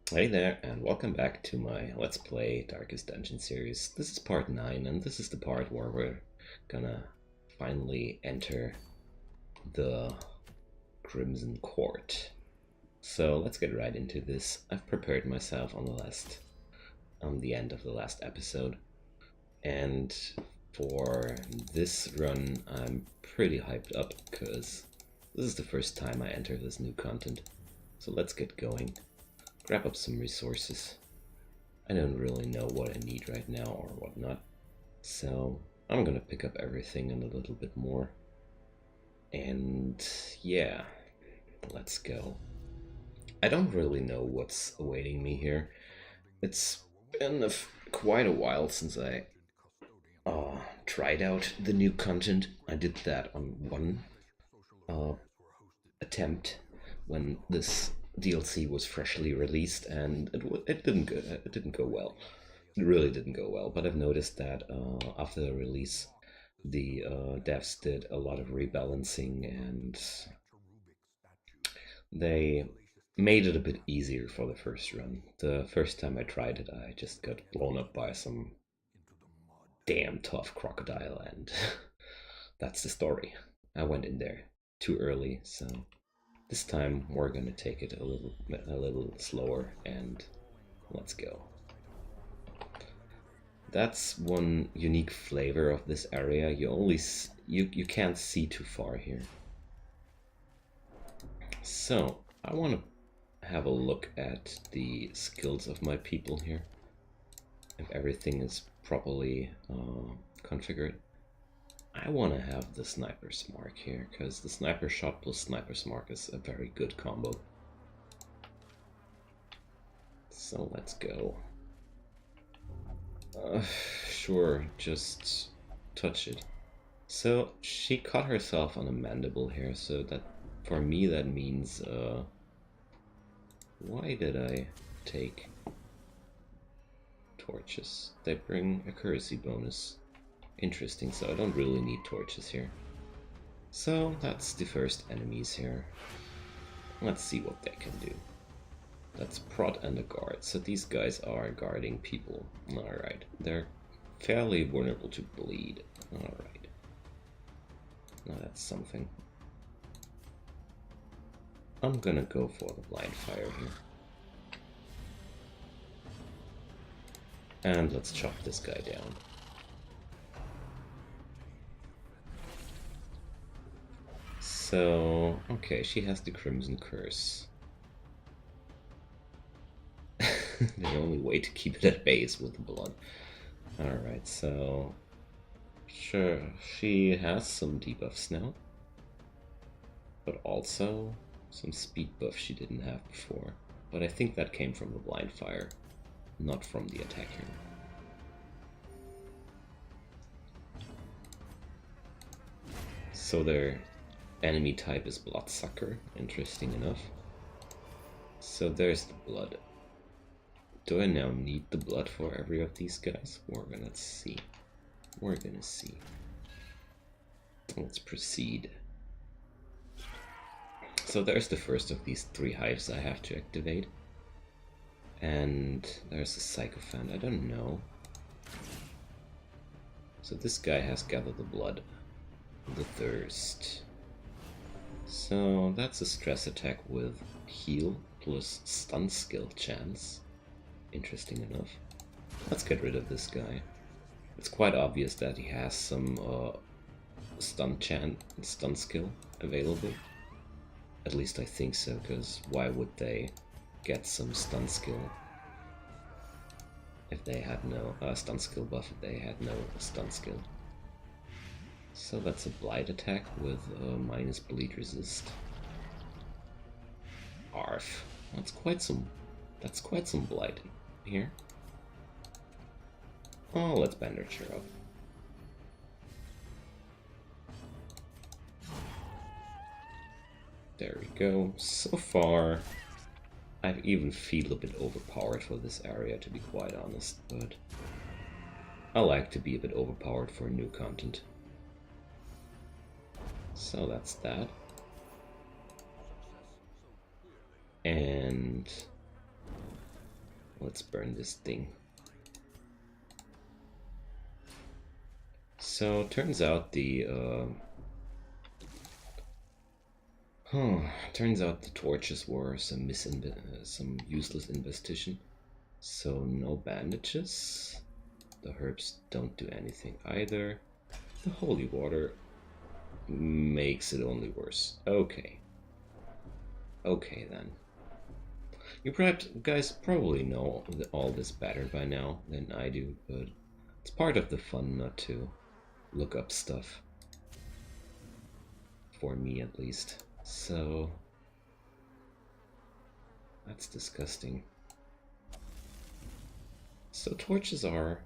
Hey there, and welcome back to my Let's Play Darkest Dungeon series. This is part 9, and this is the part where we're gonna finally enter the Crimson Court. So let's get right into this. I've prepared myself on the end of the last episode, and for this run, I'm pretty hyped up because this is the first time I enter this new content. So let's get going. Grab up some resources. I don't really know what I need right now or whatnot, so I'm gonna pick up everything and a little bit more. And yeah, let's go. I don't really know what's awaiting me here. It's been quite a while since I tried out the new content. I did that on one uh, attempt when this DLC was freshly released, and it didn't go well. It really didn't go well. But I've noticed that after the release, the devs did a lot of rebalancing, and they made it a bit easier for the first run. The first time I tried it, I just got blown up by some damn tough crocodile, and that's the story. I went in there too early, so this time we're gonna take it a little slower, and let's go. That's one unique flavor of this area. You can't see too far here. So I want to have a look at the skills of my people here. If everything is properly configured, I want to have the sniper's mark here because the sniper shot plus sniper's mark is a very good combo. So let's go. Sure, just touch it. So she cut herself on a mandible here, so that for me that means why did I take torches? They bring accuracy bonus. Interesting, so I don't really need torches here. So that's the first enemies here. Let's see what they can do. That's prot and a guard, so these guys are guarding people. Alright, they're fairly vulnerable to bleed. Alright. Now that's something. I'm gonna go for the blind fire here. And let's chop this guy down. So, okay, she has the Crimson Curse. The only way to keep it at bay is with blood. Alright, so sure, she has some debuffs now, but also some speed buff she didn't have before. But I think that came from the blind fire, not from the attacker. So their enemy type is Bloodsucker, interesting enough. So there's the blood. Do I now need the blood for every of these guys? We're gonna see. We're gonna see. Let's proceed. So there's the first of these 3 hives I have to activate. And there's a Sycophant, I don't know. So this guy has gathered the blood. The thirst. So that's a stress attack with heal plus stun skill chance. Interesting enough. Let's get rid of this guy. It's quite obvious that he has some stun skill available. At least I think so, because why would they get some stun skill if they had no stun skill buff if they had no stun skill? So that's a blight attack with minus bleed resist. Arf. That's quite some blight here. Oh, let's bandage her up. There we go. So far, I even feel a bit overpowered for this area, to be quite honest, but I like to be a bit overpowered for new content. So that's that. And Let's burn this thing. So turns out turns out the torches were some useless investigation. So no bandages. The herbs don't do anything either. The holy water makes it only worse. Okay. Okay then. You guys probably know all this better by now than I do, but it's part of the fun not to look up stuff. For me at least. So that's disgusting. So torches are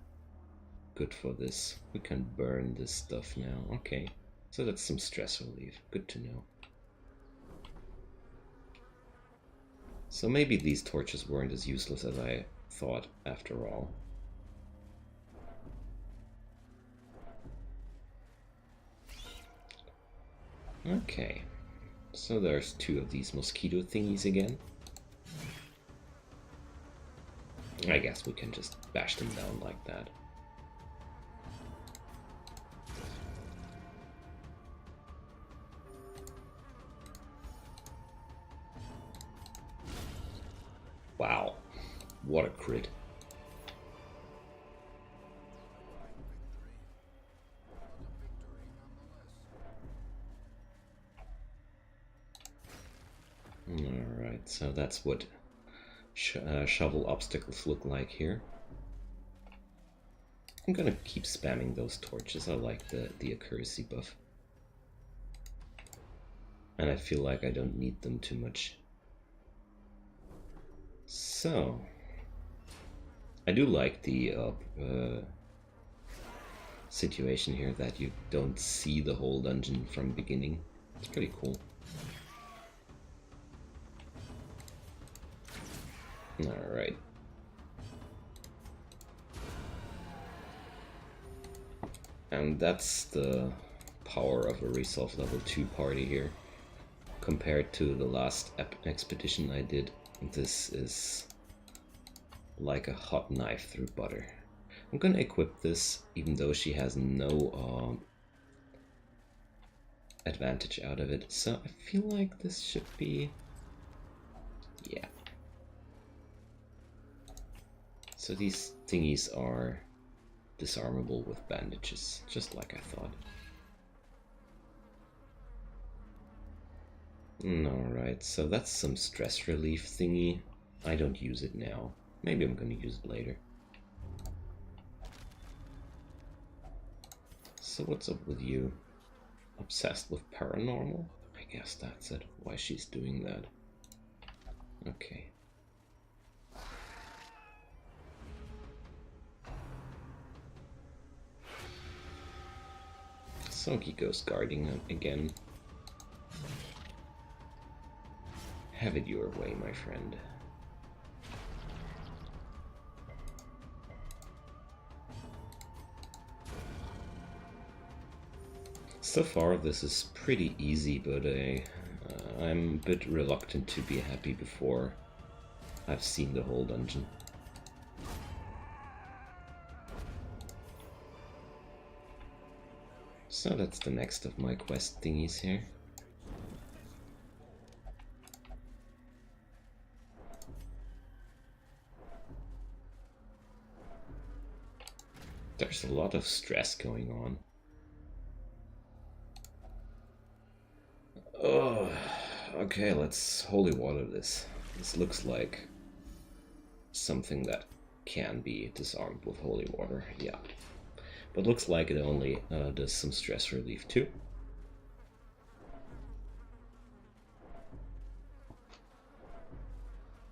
good for this. We can burn this stuff now. Okay. So that's some stress relief. Good to know. So maybe these torches weren't as useless as I thought after all. Okay. So there's 2 of these mosquito thingies again. I guess we can just bash them down like that. Wow, what a crit. Alright, so that's what shovel obstacles look like here. I'm gonna keep spamming those torches. I like the accuracy buff. And I feel like I don't need them too much. So, I do like the situation here that you don't see the whole dungeon from beginning. It's pretty cool. Alright. And that's the power of a Resolve level 2 party here. Compared to the last expedition I did, this is like a hot knife through butter. I'm gonna equip this even though she has no advantage out of it. So I feel like this should be... yeah. So these thingies are disarmable with bandages, just like I thought. Alright, so that's some stress relief thingy. I don't use it now. Maybe I'm gonna use it later. So what's up with you? Obsessed with paranormal? I guess that's it. Why she's doing that. Okay. Sonky goes guarding again. Have it your way, my friend. So far this is pretty easy, but I'm a bit reluctant to be happy before I've seen the whole dungeon. So that's the next of my quest thingies here. There's a lot of stress going on. Oh, okay, let's holy water this. This looks like something that can be disarmed with holy water, yeah. But looks like it only does some stress relief too.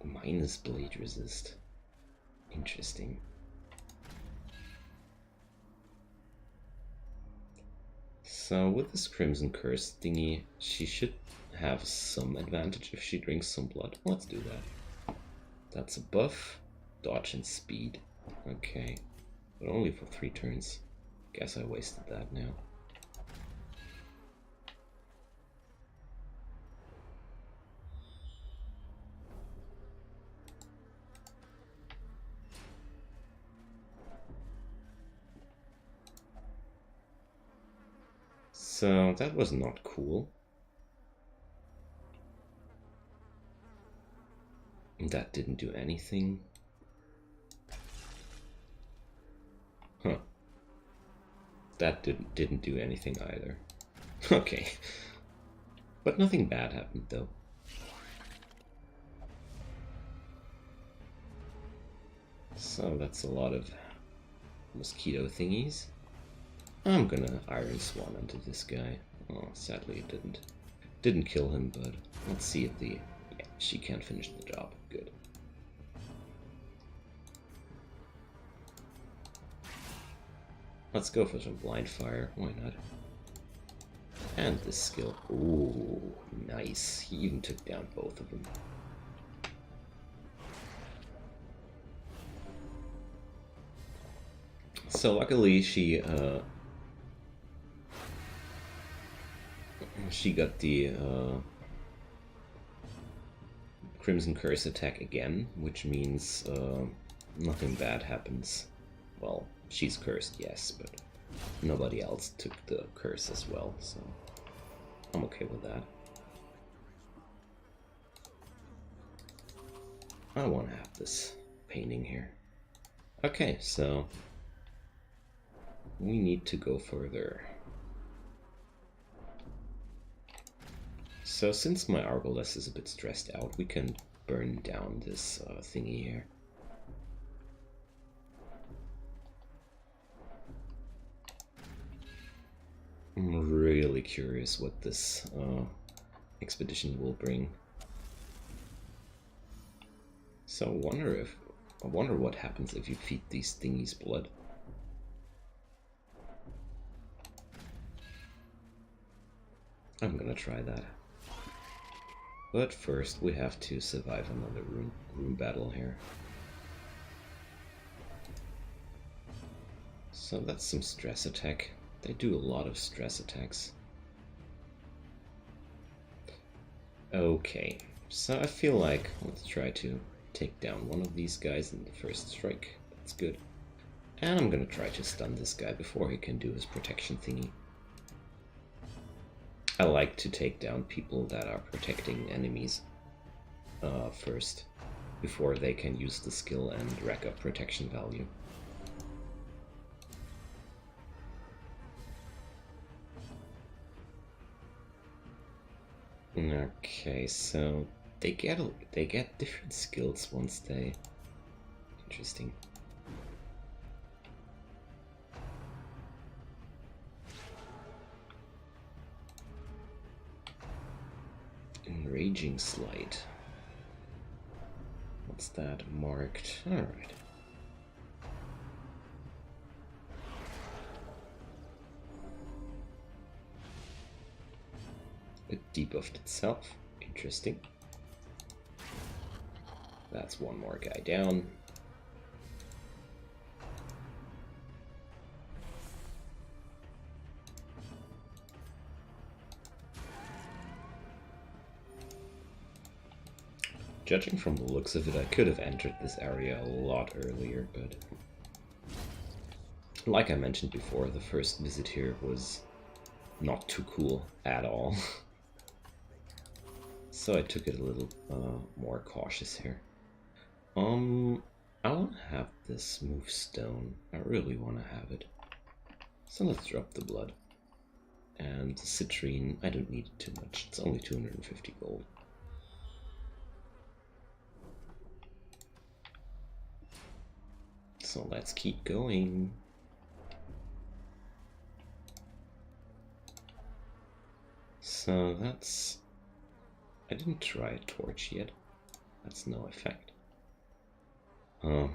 Minus bleed resist. Interesting. So with this Crimson Curse thingy, she should have some advantage if she drinks some blood. Let's do that. That's a buff, dodge and speed. Okay, but only for 3 turns. Guess I wasted that now. So that was not cool. That didn't do anything. Huh. That didn't do anything either. Okay. But nothing bad happened though. So that's a lot of mosquito thingies. I'm gonna Iron Swan into this guy. Oh, sadly it didn't kill him, but let's see if the... Yeah, she can't finish the job. Good. Let's go for some blind fire. Why not? And this skill. Ooh, nice. He even took down both of them. So luckily she got the Crimson Curse attack again, which means nothing bad happens. Well, she's cursed, yes, but nobody else took the curse as well, so I'm okay with that. I don't want to have this painting here. Okay, so we need to go further. So since my Arbalest is a bit stressed out, we can burn down this thingy here. I'm really curious what this expedition will bring. So I wonder what happens if you feed these thingies blood. I'm gonna try that. But first we have to survive another room battle here. So that's some stress attack. They do a lot of stress attacks. Okay, so I feel like let's try to take down one of these guys in the first strike. That's good. And I'm gonna try to stun this guy before he can do his protection thingy. I like to take down people that are protecting enemies first, before they can use the skill and rack up protection value. Okay, so they get different skills once they... Interesting. Enraging Slide. What's that? Marked. Alright. It debuffed itself. Interesting. That's one more guy down. Judging from the looks of it, I could have entered this area a lot earlier, but like I mentioned before, the first visit here was not too cool at all. So I took it a little more cautious here. I want to have this move stone. I really want to have it. So let's drop the blood. And the citrine, I don't need it too much. It's only 250 gold. So let's keep going. So that's... I didn't try a torch yet. That's no effect. I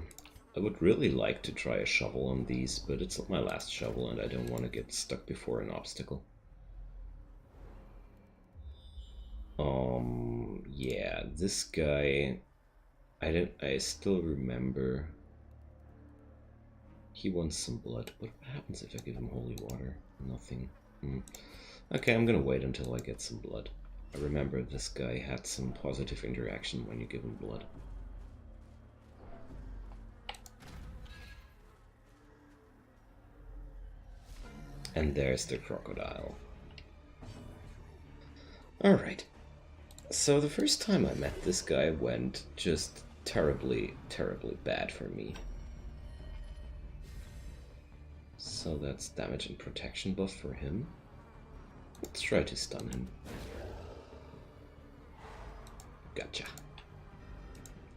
would really like to try a shovel on these, but it's my last shovel and I don't want to get stuck before an obstacle. Yeah, this guy... I still remember... He wants some blood. What happens if I give him holy water? Nothing. Okay, I'm gonna wait until I get some blood. I remember this guy had some positive interaction when you give him blood. And there's the crocodile. Alright, so the first time I met this guy went just terribly, terribly bad for me. So that's damage and protection buff for him. Let's try to stun him. Gotcha.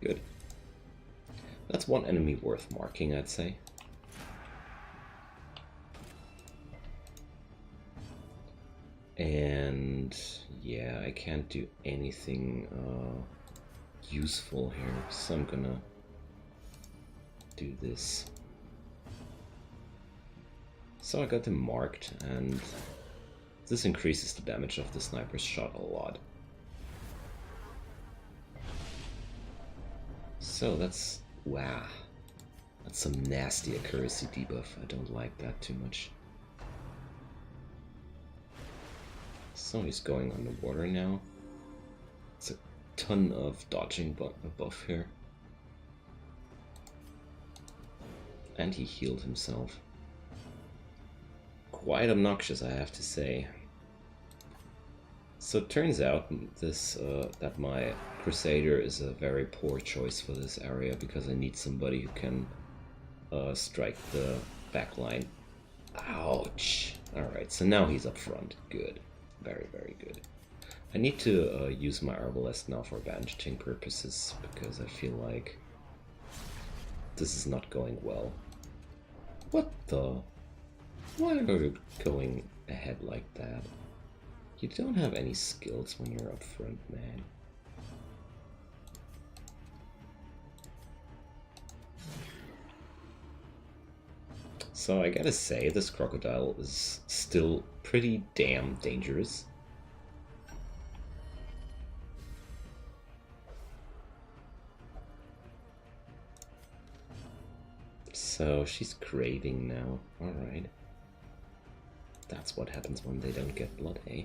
Good. That's one enemy worth marking, I'd say. And yeah, I can't do anything useful here, so I'm gonna do this. So I got him marked, and this increases the damage of the sniper's shot a lot. So that's... wow. That's some nasty accuracy debuff. I don't like that too much. So he's going underwater now. It's a ton of dodging buff here. And he healed himself. Quite obnoxious, I have to say. So it turns out this that my Crusader is a very poor choice for this area, because I need somebody who can strike the backline. Ouch! Alright, so now he's up front. Good. Very, very good. I need to use my Arbalest now for bandaging purposes, because I feel like this is not going well. What the? Why are you going ahead like that? You don't have any skills when you're up front, man. So I gotta say, this crocodile is still pretty damn dangerous. So she's craving now, alright. That's what happens when they don't get blood, eh?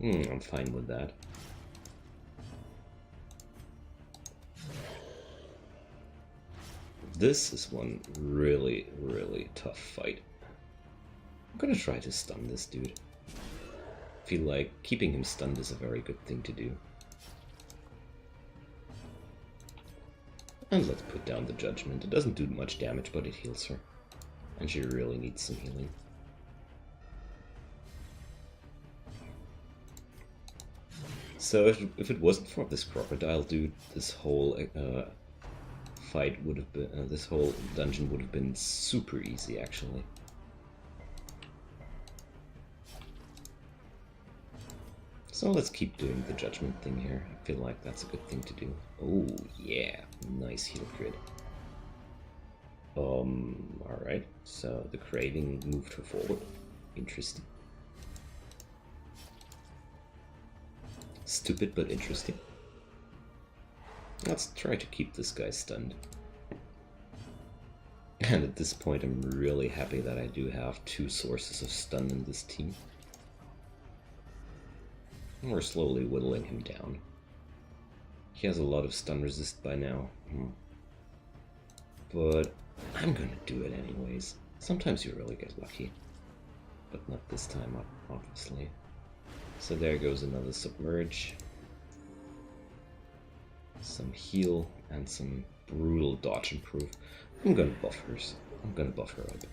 I'm fine with that. This is one really, really tough fight. I'm gonna try to stun this dude. Feel like keeping him stunned is a very good thing to do. And let's put down the Judgment. It doesn't do much damage, but it heals her. And she really needs some healing. So if it wasn't for this crocodile dude, this whole fight would have been, this whole dungeon would have been super easy, actually. So let's keep doing the Judgment thing here. I feel like that's a good thing to do. Oh yeah, nice heal grid. Alright, so the craving moved her forward. Interesting. Stupid but interesting. Let's try to keep this guy stunned. And at this point I'm really happy that I do have two sources of stun in this team. And we're slowly whittling him down. He has a lot of stun resist by now. But I'm gonna do it anyways. Sometimes you really get lucky. But not this time, obviously. So there goes another submerge. Some heal and some brutal dodge improve. I'm gonna buff her. I'm gonna buff her up.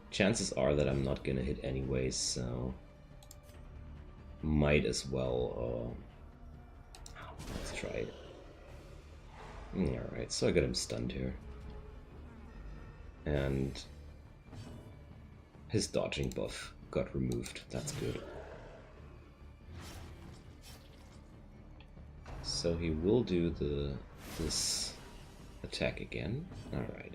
Chances are that I'm not gonna hit anyways, so might as well. Let's try it. Alright, so I got him stunned here. And his dodging buff got removed. That's good. So he will do this attack again. Alright.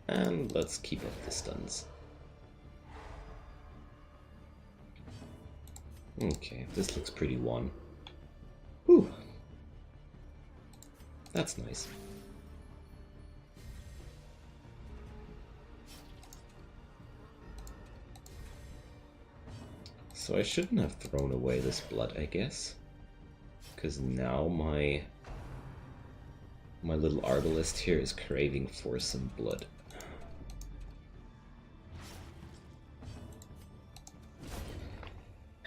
And let's keep up the stuns. Okay, this looks pretty won. Whew. That's nice. So I shouldn't have thrown away this blood, I guess. Because now my My little arbalist here is craving for some blood.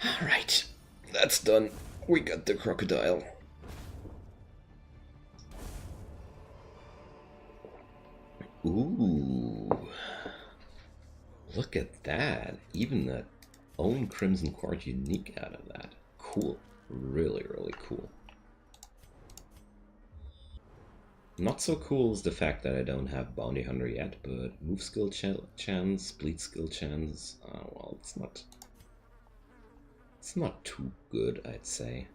Alright, that's done. We got the crocodile. Ooh. Look at that. Even the own Crimson Court unique out of that. Cool. Really, really cool. Not so cool is the fact that I don't have Bounty Hunter yet, but move skill chance, bleed skill chance, well, it's not too good, I'd say.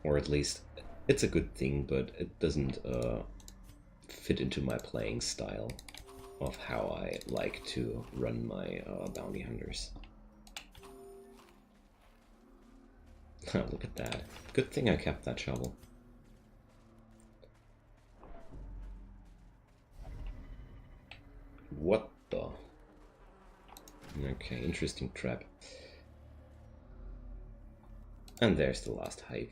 Or at least, it's a good thing, but it doesn't fit into my playing style of how I like to run my Bounty Hunters. Look at that. Good thing I kept that shovel. What the? Okay, interesting trap. And there's the last hive.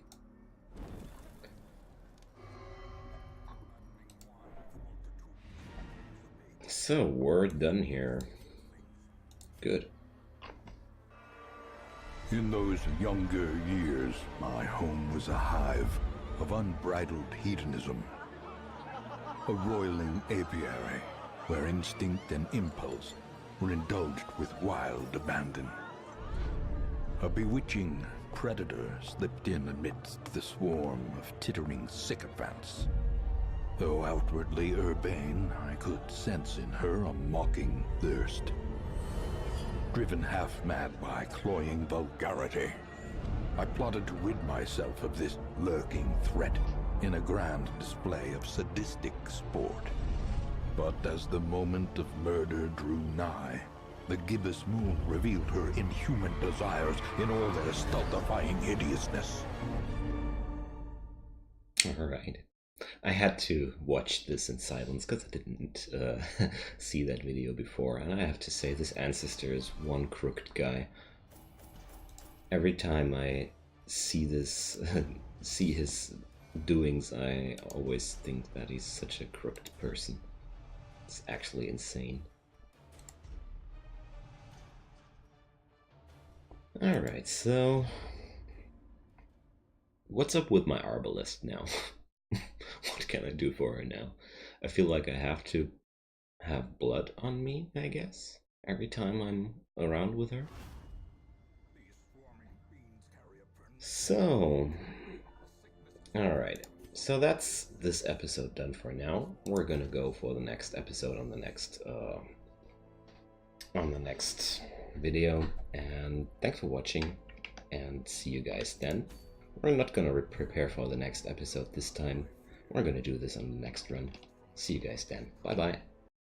So, we're done here. Good. In those younger years, my home was a hive of unbridled hedonism. A roiling apiary where instinct and impulse were indulged with wild abandon. A bewitching predator slipped in amidst the swarm of tittering sycophants. Though outwardly urbane, I could sense in her a mocking thirst. Driven half-mad by cloying vulgarity, I plotted to rid myself of this lurking threat in a grand display of sadistic sport. But as the moment of murder drew nigh, the gibbous moon revealed her inhuman desires in all their stultifying hideousness. Alright. I had to watch this in silence because I didn't see that video before, and I have to say this ancestor is one crooked guy. Every time I see this, see his doings, I always think that he's such a crooked person. It's actually insane. Alright, so what's up with my arbalist now? What can I do for her now? I feel like I have to have blood on me, I guess, every time I'm around with her. So, alright, so that's this episode done for now. We're gonna go for the next episode on the next video, and thanks for watching, and see you guys then. We're not gonna prepare for the next episode this time. We're gonna do this on the next run. See you guys then. Bye bye.